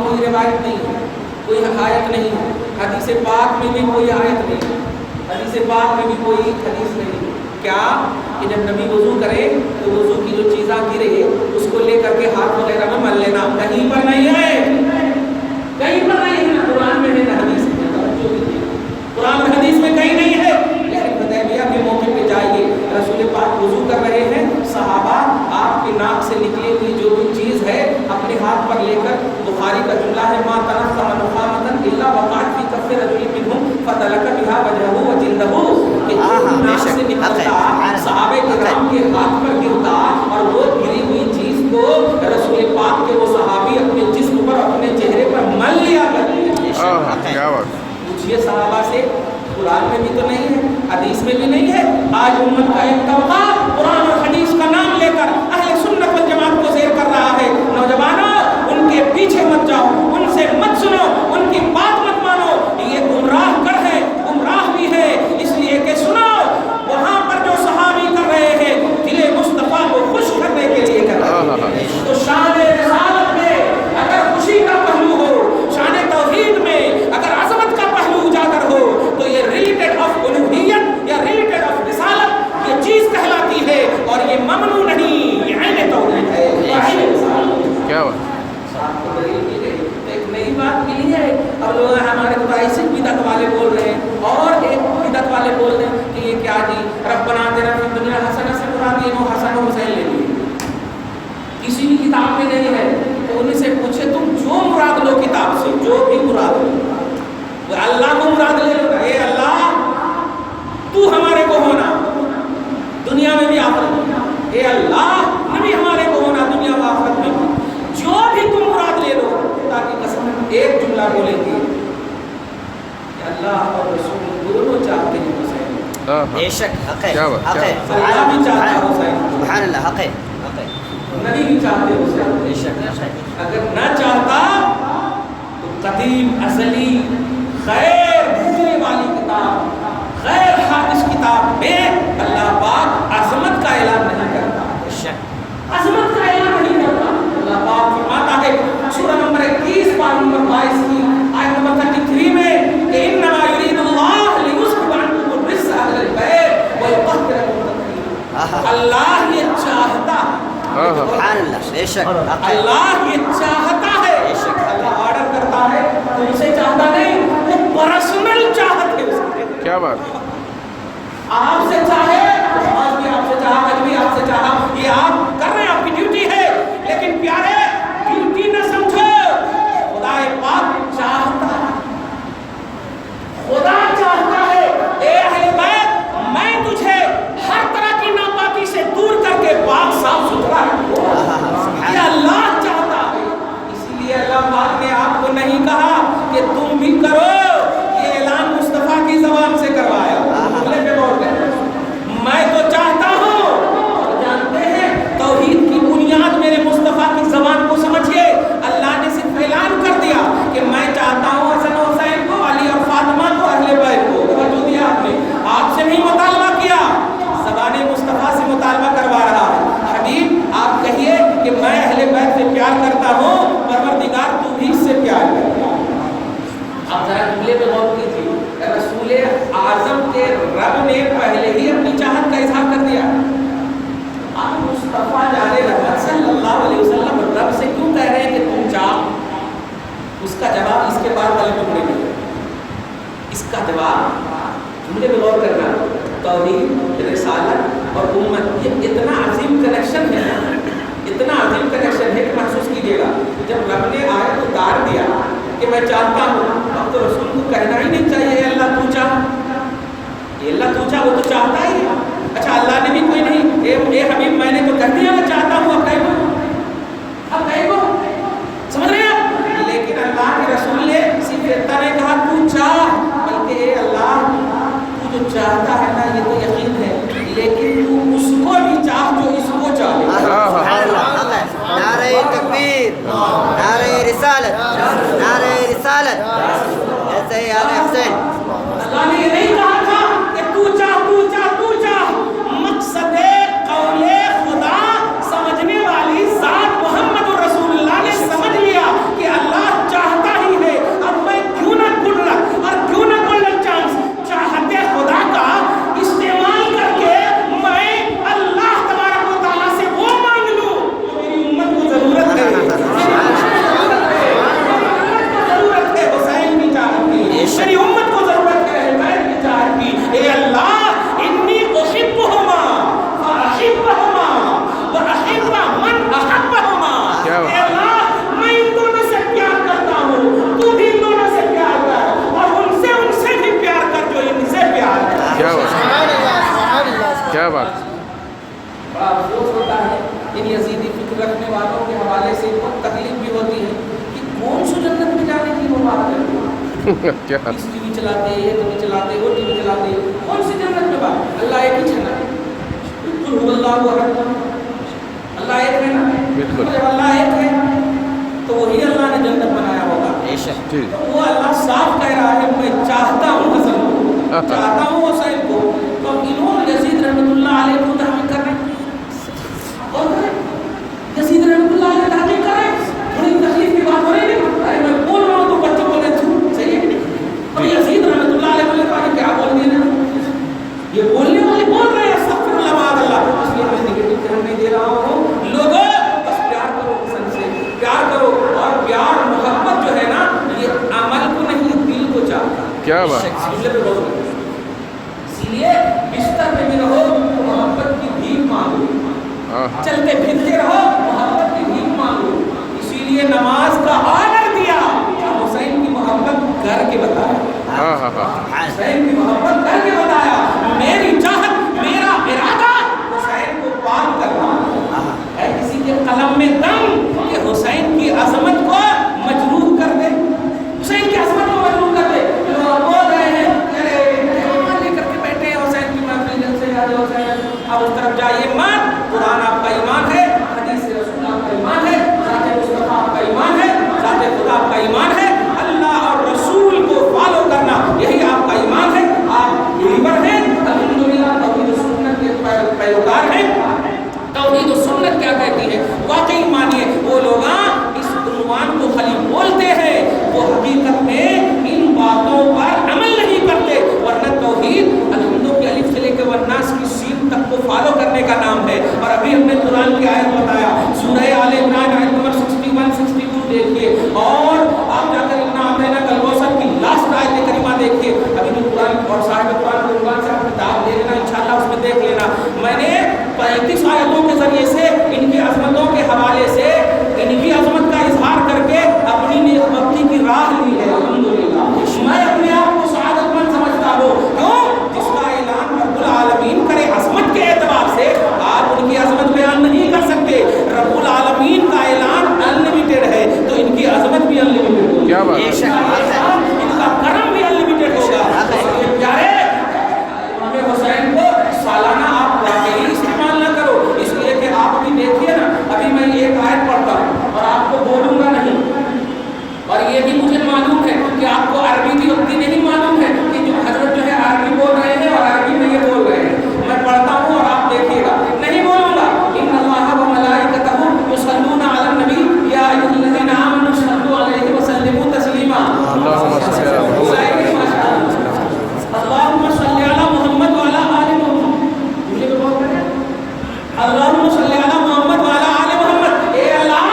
کوئی روایت نہیں ہے, کوئی آیت نہیں ہے, حدیث پاک میں بھی کوئی آیت نہیں ہے, حدیث پاک میں بھی کوئی حدیث نہیں ہے. کیا کہ جب نبی وضو کرے تو وضو کی جو چیزاں گرے اس کو لے کر کے ہاتھ وغیرہ میں مل لینا, کہیں پر نہیں ہے, کہیں پر نہیں ہے, نہ قرآن میں ہے نہ حدیث میں. قرآن میں حدیث میں کہیں نہیں ہے. لیکن حدیبیہ کے موقع پہ جائیے, رسول پاک وضو کر رہے ہیں, صحابہ آپ کے ناک سے نکلی ہوئی جو بھی چیز ہے اپنے ہاتھ پر لے کر, بخاری کا جملہ ہے ما تنفع نخامۃ الا وقعت فی کف رجل منهم فتلک بها وجهه وجلده, کہ جو ناک سے نکلتا صحابہ کرام کے ہاتھ پر گرتا اور وہ گری ہوئی چیز کو رسول پاک کے وہ صحابی اپنے جسم پر اپنے چہرے پر مل لیا کرتے. کیا بات, پوچھئے صحابہ سے, قرآن میں بھی تو نہیں ہے, حدیث میں بھی نہیں ہے. آج امت کا ایک طبقہ قرآن اور حدیث کا نام لے کر اہل سنت والجماعت کو زیر کر رہا ہے. نوجوانوں, ان کے پیچھے مت جاؤ, ان سے مت سنو, ان کی بات مت مانو, یہ گمراہ کر ہے, گمراہ بھی ہے. اس لیے کہ سنو, وہاں پر جو صحابی کر رہے ہیں دل مصطفیٰ کو خوش کرنے کے لیے کر رہے ہیں. تو شان رسالت میں اگر خوشی کا پہلو ہو, شان توحید میں اگر عظمت کا پہلو اجاگر ہو, تو یہ ریلیٹڈ آف الوہیت یا ریلیٹڈ آف رسالت یہ چیز کہلاتی ہے, اور یہ ممنوع نہیں, یہ عین توحید ہے. کیا بات, ایک نئی بات ملی ہے. اب لوگ ہمارے تو ایسے بدعت والے بول رہے ہیں, اور ایک بدعت والے بول رہے ہیں کہ یہ کیا جی ربنا آتنا فی الدنیا حسنہ سے مراد یہ حسن و حسین لے لیے, کسی بھی کتاب میں نہیں ہے. تو انہیں سے پوچھے تم جو مراد لو کتاب سے, جو بھی مراد لو, وہ اللہ کو مراد لے لو, اے اللہ تو ہمارے کو ہونا دنیا میں بھی آخرت میں, اے اللہ نبی ہمارے کو ہونا دنیا و آخرت میں بھی, جو بھی تم مراد لے لو. تاکہ قسم ایک جملہ بولیں گے کہ اللہ اور رسول دونوں چاہتے ہیں حسین. بے شک حق ہے, کیا بات, حق ہے, اللہ بھی چاہتا ہے حسین, سبحان اللہ, حق ہے, حق ہے, نبی بھی چاہتے ہیں حسین. بے شک حق ہے. اگر نہ چاہتا تو قدیم ازلی غیر بھولنے والی کتاب, غیر حادث کتاب میں اللہ پاک عظمت کا اعلان نہیں کرتا, بے شک عظمت کا اعلان نہیں کرتا. اللہ پاک فرماتا ہے سورہ نمبر 21 پارہ نمبر 22 کی آیت نمبر 33 میں کہ انما یرید اللہ لیذهب عنکم الرجس اہل البیت ویطہرکم تطہیرا. اللہ یہ چاہتا ہے, سبحان اللہ, بے شک حق ہے, اللہ یہ چاہتا ہے, اللہ آرڈر کرتا ہے, تم سے چاہتا نہیں, وہ پرسنل چاہت ہے اس کی. کیا بات, آپ سے چاہے, آج بھی آپ سے چاہا, آج بھی آپ سے چاہا, یہ آپ کر رہے ہیں, آپ کی ڈیوٹی ہے. لیکن پیارے ڈیوٹی نہ سمجھو, خدا پاک چاہتا ہے, خدا چاہتا ہے اے اہل بیت میں تجھے ہر طرح کی ناپاکی سے دور کر کے پاک صاف ستھرا رکھوں. یہ اللہ چاہتا ہے. اسی لیے اللہ پاک نے آپ کو نہیں کہا کہ تم بھی کرو, یہ اعلان مصطفیٰ کی زبان سے کروایا. میں تو چاہتا ہوں, اور جانتے ہیں توحید کی بنیاد میرے مصطفیٰ کی زبان کو سمجھیے. اللہ نے صرف اعلان کر دیا کہ میں چاہتا ہوں حسن و حسین کو, علی اور فاطمہ کو, اہل بیت کو. توجہ دیا آپ نے, آپ سے نہیں مطالبہ کیا, زبان مصطفیٰ سے مطالبہ کروا رہا ہے. حبیب آپ کہیے کہ میں اہل بیت سے پیار کرتا ہوں, پروردگار تو بھی اس سے پیار کرتا ہے. آپ ذرا جملے پہ غور کیجیے, رسول اعظم کے رب نے پہلے ہی اپنی چاہت کا اظہار کر دیا. آپ مصطفیٰ جارے رحمت صلی اللہ علیہ وسلم رب سے کیوں کہہ رہے ہیں کہ تم چاہ؟ اس کا جواب اس کے بعد والے ٹکڑے میں, اس کا جواب جملے پہ غور کرنا. توحید, رسالت اور امت, یہ اتنا عظیم کنیکشن ہے نا, اتنا عظیم کنیکشن ہے کہ محسوس کیجیے گا. جب رب نے آیت اتار دیا کہ میں چاہتا ہوں, اب تو رسول کو کہنا ہی نہیں چاہیے اللہ تو چاہ, یہ اللہ تو چاہ, وہ تو چاہتا ہی ہے. اچھا اللہ نے بھی کوئی نہیں, اے حبیب میں نے تو کہہ دیا میں چاہتا ہوں, اب کہیں گو, سمجھ رہے ہیں. لیکن اللہ کے رسول نے صرف اتنا نہیں کہا تو چاہ, بلکہ اے اللہ تو جو چاہتا ہے نا یہ تو یقین ہے, لیکن تو اس کو بھی چاہ جو اس کو چاہے. سبحان اللہ, نعرہ تکبیر, نعرہ رسالت, نعرہ رسالت, ایسے ہی آل حسین. اللہ نے یہ نہیں کہا تھا کہ تو چاہ, تو چاہ, تو چاہ. مقصد قول خدا سمجھنے والی ذات محمد الرسول اللہ نے سمجھ لیا کہ اللہ کیا ٹی وی چلاتے یہ ٹی وی چلاتے وہ ٹی وی چلاتے کون سی جنت میں بات اللہ ایک ہی جنت قل هو اللہ احد اللہ ایک ہے نا بالکل جب اللہ ایک ہے تو وہی اللہ نے جنت بنایا ہوگا جی تو وہ اللہ صاف کہہ رہا ہے میں چاہتا ہوں حسن کو چاہتا ہوں حسین کو تو انہوں یزید رحمۃ اللہ علیہ کو تحقیق کر رہے ہیں اور یزید رحمۃ اللہ علیہ تحقیق کر رہے ہیں تھوڑی تکلیف کی بات ہو رہی ہے ارے میں بول رہا ہوں تو بچوں کو میں صحیح ہے اور یزید رحمۃ اللہ علیہ بولے کہ کیا بول دیا یہ بولنے والے بول رہے ہیں استغفر اللہ معاذ اللہ اس لیے میں نگیٹو کہنے نہیں دے رہا ہوں لوگوں بس پیار کرو حسن سے پیار کرو اور پیار محبت جو ہے نا یہ عمل کو نہیں دل کو چاہتا کیا بات اسی لیے بستر میں بھی رہو تو محبت کی بھیک مانگو چلتے پھرتے رہو محبت کی بھیک مانگو اسی لیے نماز کا آرڈر دیا حسین کی محبت کر کے بتایا حسین کی محبت کر کے بتایا میری چاہت میرا ارادہ حسین کو پاک کرنا ہے کسی کے قلم میں دم کہ حسین کی عظمت کو مجروح کر دے حسین کی عظمت کو مجروح کر دے لوگ بول رہے ہیں لے کر کے بیٹھے ہیں حسین کی محفل جلسے حسین اب اس طرف جائیے مت قرآن آپ کا ایمان ہے حدیث رسول آپ کا ایمان ہے ذات مصطفیٰ آپ کا ایمان ہے ذات خدا آپ کا ایمان ہے اللہ اور رسول کو فالو کرنا یہی آپ کا ایمان ہے آپ یہی پر ہیں الحمدللہ توحید و سنت کے پیروکار ہیں توحید و سنت کیا کہتی ہے واقعی مانیے وہ لوگ اس عنوان کو خالی بولتے ہیں وہ حقیقت میں ان باتوں پر عمل نہیں کرتے ورنہ توحید الحمد کی الف سے لے کے والناس کی سین تک کو فالو کرنے کا نام ہے اور ابھی ہم نے قرآن کی آیت بتایا سورہ آل عمران آیت نمبر 61 62 دیکھیے اور آپ جا کر انا اعطیناک الکوثر کی لاسٹ آیت کریمہ دیکھیے ابھی جو قرآن اور صاحب قرآن کے عنوان سے آپ کتاب لے لینا انشاءاللہ اس میں دیکھ لینا میں نے 35 آیتوں کے ذریعے سے ان کی عظمتوں کے حوالے سے ان کی عظمت کا اظہار کر کے اپنی نیک بختی کی راہ لی ہے الحمدللہ میں اپنے آپ کو سعادت مند سمجھتا ہوں کیوں جس کا اعلان رب العالمین کرے عظمت کے اعتبار سے آپ ان کی عظمت بیان نہیں کر سکتے رب العالمین کا اعلان انلیمیٹڈ ہے تو ان کی عظمت بھی انلیمیٹڈ ہوگی کیا بات ہے ان کا کرم بھی انلیمیٹڈ ہوگا پیارے امام حسین کو سالانہ آپ واقعی استعمال نہ کرو اس لیے کہ آپ بھی دیکھیے نا ابھی میں ایک آیت پڑھتا ہوں اور آپ کو بولوں گا نہیں اور یہ بھی مجھے معلوم ہے کہ آپ کو عربی بھی اتنی نہیں معلوم ہے کہ جو حضرت جو ہے عربی بول رہے ہیں اور عربی میں یہ بول رہے ہیں میں پڑھتا ہوں اور آپ دیکھیے گا نہیں بولوں گا ان اللہ و ملائکتہ یصلون علی النبی یا ایھا الذین آمنوا صلوا علیہ وسلموا تسلیما اللهم صل علی محمد وعلی آل محمد اللهم صل علی محمد وعلی آل محمد اے اللہ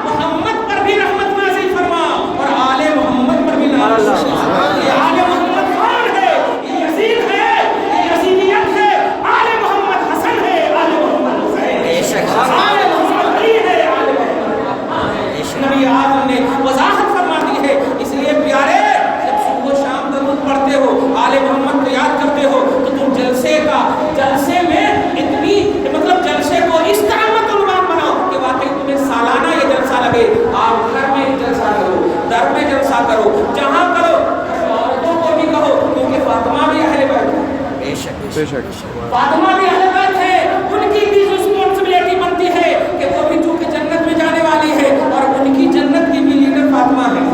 محمد پر بھی رحمت نازل فرما اور آل محمد پر بھی نازل فرما یہ آل محمد کون ہے یہ یزید ہے یہ یزیدیت ہے آل محمد حسن ہے آل محمد حسین ہے آل محمد علی ہے آل محمد نبی اعظم نے وضاحت فرما دی ہے اس لیے پیارے جب صبح و شام درود پڑھتے ہو آل محمد کو یاد کرتے ہو تو تم جلسے میں اتنی مطلب جلسے کو اس طرح مت عنوان بناؤ کہ واقعی تمہیں سالانہ یہ جلسہ لگے آپ گھر میں جلسہ کرو در میں جلسہ کرو جہاں کرو عورتوں کو بھی کہو کیونکہ فاطمہ بھی اہل بیت ہے بے شک فاطمہ بھی اہل بیت ہے ان کی بھی رسپانسبلٹی بنتی ہے کہ وہ بھی چونکہ جنت میں جانے والی ہے اور ان کی جنت کی بھی لیڈر فاطمہ ہے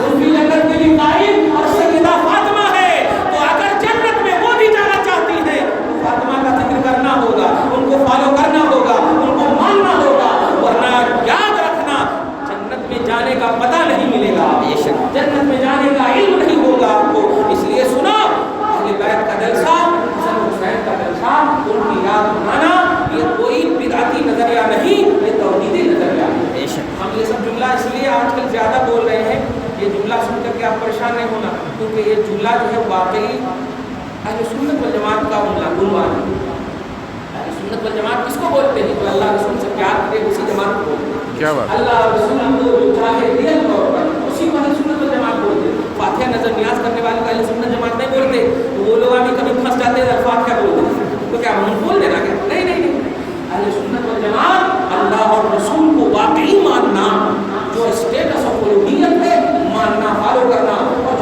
ان کی جنت کی بھی قائم اور سیدہ فاطمہ ہے تو اگر جنت میں وہ بھی جانا چاہتی ہے تو فاطمہ کا ذکر کرنا ہوگا ان کو فالو کرنا ہوگا ان کو ماننا ہوگا ورنہ یاد رکھنا جنت میں جانے کا پتہ نہیں ملے گا جنت میں جانے کا علم نہیں ہوگا آپ کو اس لیے سنو اہل بیت کا جلسہ حسن حسین کا جلسہ ان کی یاد منانا یہ کوئی بدعتی نظریہ نہیں یہ توحیدی نظریہ ہے ہم یہ سب جملہ اس لیے آج کل زیادہ بول رہے ہیں یہ جملہ سن کر کے آپ پریشان نہیں ہونا کیونکہ یہ جملہ جو ہے واقعی اہل سنت والجماعت کا عنوان ہے اہل سنت والجماعت کس کو بولتے ہیں تو اللہ رسول سے پیار کرے اسی جماعت کو بولتے ہیں کیا بات اللہ رسول کو جو چاہے ریئل طور پر اسی کو اہل سنت والجماعت بولتے ہیں فاتحہ نظر نیاز کرنے والے اہل سنت جماعت نہیں بولتے تو وہ لوگ ابھی کبھی پھنس جاتے ہیں الفاتحہ بولتے ہیں تو کیا ہم بول دینا کیا نہیں اہل سنت والجماعت اللہ اور رسول کو واقعی ماننا جو اسٹیٹس آف الوہیت ہے ماننا فالو کرنا اور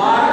12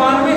92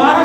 12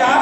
4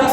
10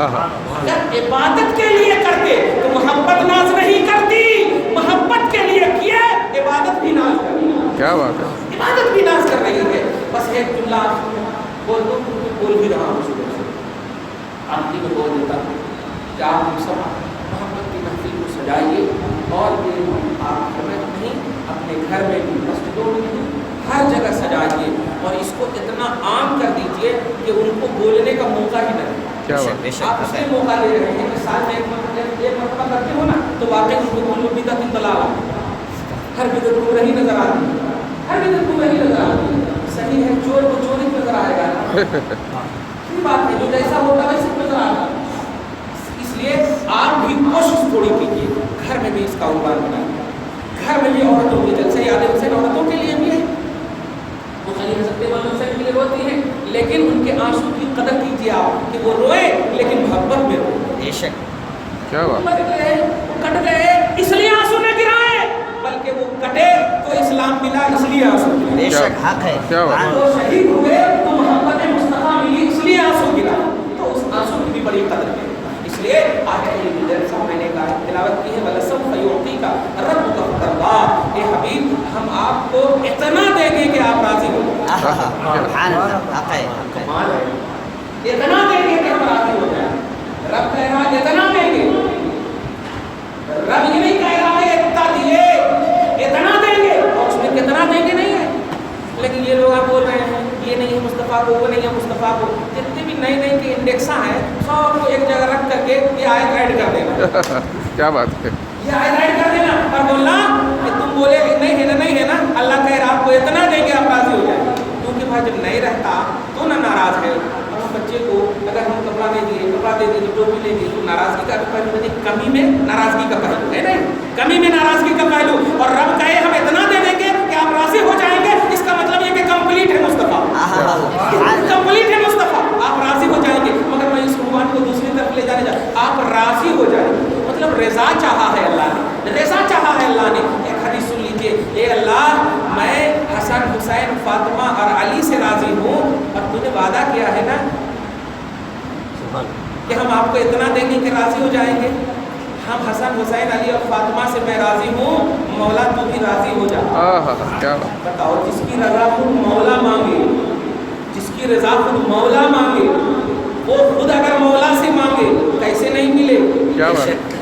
اگر عبادت کے لیے کرتے تو محبت ناز نہیں کرتی، محبت کے لیے کیے عبادت بھی ناز کر رہی ہے. کیا بات ہے. عبادت بھی ناز کر رہی ہے. بس ایک جملہ بول دو، بول بھی رہا ہوں صبح سے، آخری میں بول دیتا ہوں کہ آپ ہم سب محبت کی محفل کو سجائیے، اور یہ آپ گھر میں نہیں اپنے گھر میں بھی، مسجدوں میں بھی، ہر جگہ سجائیے، اور اس کو اتنا عام کر دیجئے کہ ان کو بولنے کا موقع ہی نہ ملے. کیا بات. آپ اس لیے موقع دے رہے ہیں کہ سال میں ایک مرتبہ کرتے ہو نا تو واقعی ان کو بولو بدعت انطلاع، ہر بدعت کو وہی نظر آتی ہے، ہر بدعت کو وہی نظر آتی ہے. صحیح ہے، چور کو چوری نظر آئے گا، یہ بات ہے، جو جیسا ہوتا ہے ویسے نظر آئے گا. اس لیے آپ بھی کوشش تھوڑی کیجیے، گھر میں بھی اس کا عنوان بنائیے. گھر میں بھی عورتوں کی جلسے یاد حسین عورتوں کے لیے بھی ہے، وہ خلیل حسین حسین کے لیے روتی ہیں، لیکن ان کے آنسو کی قدر کیجیے آپ کہ وہ روئے لیکن محبت میں روئے. بے شک. کیا بات. مر گئے، وہ کٹ گئے اس لیے آنسو نہ گرائے، بلکہ وہ کٹے تو اسلام ملا اس لیے آنسو گرائے. بے شک حق ہے. کیا بات. وہ شہید ہوئے تو محبت مصطفیٰ ملی اس لیے آنسو گرا، تو اس آنسو کی بھی بڑی قدر ہے. اس لیے آگے جیسا میں نے کہا تلاوت کی ہے وَلَسَوْفَ يُعْطِيكَ رَبُّكَ فَتَرْضَىٰ. اے حبیب ہم آپ کو اتنا دیں گے کہ آپ راضی ہو جائیں. سبحان اللہ. حق ہے. کمال ہے، اتنا دیں گے کہ ہم راضی ہو جائیں. رب کہہ رہا ہے اتنا دیں گے، رب یہ نہیں کہہ رہا ہے اتنا دیے، اتنا دیں گے، اور اس میں کتنا دیں گے نہیں ہے. لیکن یہ لوگ آپ بول رہے ہیں یہ نہیں ہے مصطفیٰ کو، وہ نہیں ہے مصطفیٰ کو. جتنے بھی نئے نئے کے انڈیکساں ہیں سب کو ایک جگہ رکھ کر کے یہ آیت ایڈ کر دینا. کیا بات ہے. یہ آیت ایڈ کر دینا اور بولنا کہ تم بولے نہیں ہے نا، نہیں ہے نا، اللہ کہہ رہا آپ کو اتنا دیں گے آپ راضی ہو جائیں. کیونکہ بھائی جب نہیں رہتا تو نہ ناراض ہے. اور ہم بچے کو اگر ہم کپڑا نہیں دیے، کپڑا دے دیے، ٹوپی لے دی تو ناراضگی کا پہلو ہے، کمی میں ناراضگی کا پہلو ہے نہیں، کمی میں ناراضگی کا پہلو. اور رب کہے ہم اتنا دے دیں گے کہ آپ راضی ہو جائیں گے، اس کا مطلب یہ کہ کمپلیٹ ہے مصطفیٰ، کمپلیٹ ہے مصطفیٰ، آپ راضی ہو جائیں گے. مگر میں اس عنوان کو دوسری طرف لے جانے آپ راضی ہو جائیں گے، مطلب رضا چاہا ہے اللہ نے، رضا چاہا ہے اللہ نے. ایک حدیث سن لیجیے، اے اللہ میں حسن حسین فاطمہ اور علی سے راضی ہوں، اور تو نے وعدہ کیا ہے نا کہ ہم آپ کو اتنا دیں گے کہ راضی ہو جائیں گے. ہم حسن حسین علی اور فاطمہ سے میں راضی ہوں، مولا تو بھی راضی ہو جا. کیا بتاؤ، جس کی رضا خود مولا مانگے، جس کی رضا خود مولا مانگے، وہ خود اگر مولا سے مانگے کیسے نہیں ملے؟ کیا بات.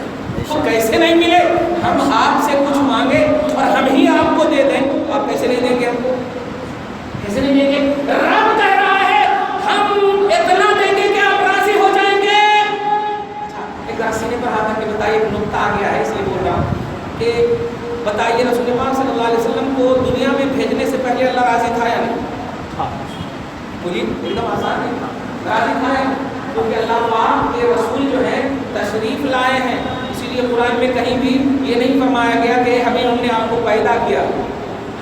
وہ کیسے نہیں ملے؟ ہم آپ سے کچھ مانگے اور ہم ہی آپ کو دے دیں، آپ کیسے نہیں دیں گے؟ ہم کو کیسے نہیں دیں گے؟ رب کہہ رہا ہے ہم اتنا دیں گے کہ آپ راضی ہو جائیں گے. اچھا، ایک سینے پر ہاتھ رکھ کے بتائیے، ایک نقطہ آ گیا ہے اس لیے بول رہا ہوں کہ بتائیے رسول پاک صلی اللہ علیہ وسلم کو دنیا میں بھیجنے سے پہلے اللہ راضی تھا یا نہیں؟ بولیے، ایک دم آسان ہے، راضی تھا یا نہیں؟ کیونکہ اللہ پاک کے رسول جو ہیں تشریف لائے ہیں، اسی لیے قرآن میں کہیں بھی یہ نہیں فرمایا گیا کہ ہمیں ہم نے آپ کو پیدا کیا،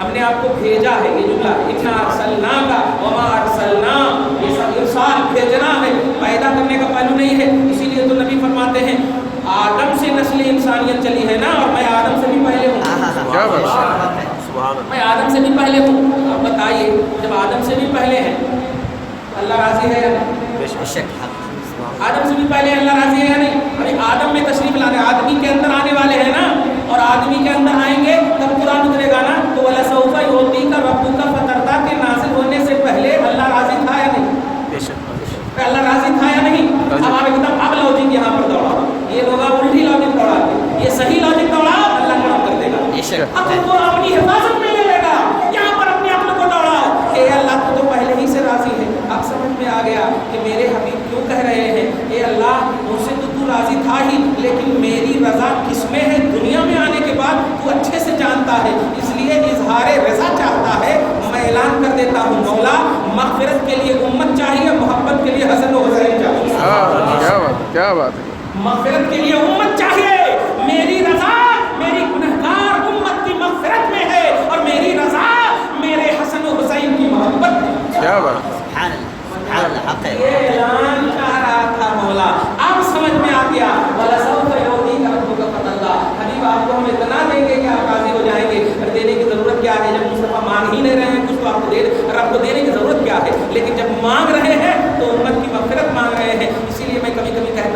ہم نے آپ کو بھیجا ہے. یہ جملہ اِنَّا أَرْسَلْنَاكَ وَمَا أَرْسَلْنَا، یہ سب ارسال بھیجنا ہے، پیدا کرنے کا پہلو نہیں ہے. اسی لیے تو نبی فرماتے ہیں آدم سے نسل انسانیت چلی ہے نا، اور میں آدم سے بھی پہلے ہوں. کیا بات. میں آدم سے بھی پہلے ہوں. اب بتائیے جب آدم سے بھی پہلے ہیں تو اللہ راضی ہے یا نہیں؟ آدم سے بھی پہلے اللہ راضی ہے یا نہیں؟ ارے آدم میں تشریف لانے، آدمی کے اندر آنے والے ہیں نا، اور آدمی کے اندر آئیں گے تب قرآن اترے گا نا. تو وَلَسَوْفَ يُعْطِيكَ رَبُّكَ فَتَرْضَىٰ کے نازل ہونے سے پہلے اللہ راضی تھا یا نہیں؟ اللہ راضی تھا یا نہیں؟ اب آپ ایک دم اب لاجک یہاں پر دوڑا، یہ لوگ الٹی لاجک دوڑاتے، یہ صحیح لاجک دوڑا اللہ کام کر دے گا. اب تم کو اپنی حفاظت میں لے لے گا، یہاں پر اپنے عقل کو دوڑاؤ کہ اللہ تو پہلے ہی سے راضی ہے. اب سمجھ میں آ گیا کہ میرے حبیب کیوں کہہ رہے ہیں اے اللہ مجھ سے تو راضی تھا ہی، لیکن میری رضا کس میں ہے دنیا میں آنے کے بعد تو اچھے سے جانتا ہے. اس لیے اظہار رضا چاہتا ہے. میں اعلان کر دیتا ہوں مولا مغفرت کے لیے امت چاہیے، محبت کے لیے حسن و حسین چاہیے. کیا بات، کیا بات ہے. مغفرت کے لیے امت چاہیے. میری رضا میری گنہگار امت کی مغفرت میں ہے، اور میری رضا میرے حسن و حسین کی محبت میں. کیا بات. یہ اعلان چاہ رہا تھا مولا، اب سمجھ میں آ گیا. وَلَسَوْفَ يُعْطِيكَ رَبُّكَ فَتَرْضَىٰ. حبیب آپ کو ہم اتنا دیں گے کہ آپ راضی ہو جائیں گے. دینے کی ضرورت کیا ہے؟ جب مصطفیٰ مانگ ہی نہیں رہے ہیں کچھ تو آپ کو رب کو دینے کی ضرورت کیا ہے؟ لیکن جب مانگ رہے ہیں تو امت کی مغفرت مانگ رہے ہیں. اسی لیے میں کبھی کبھی کہتا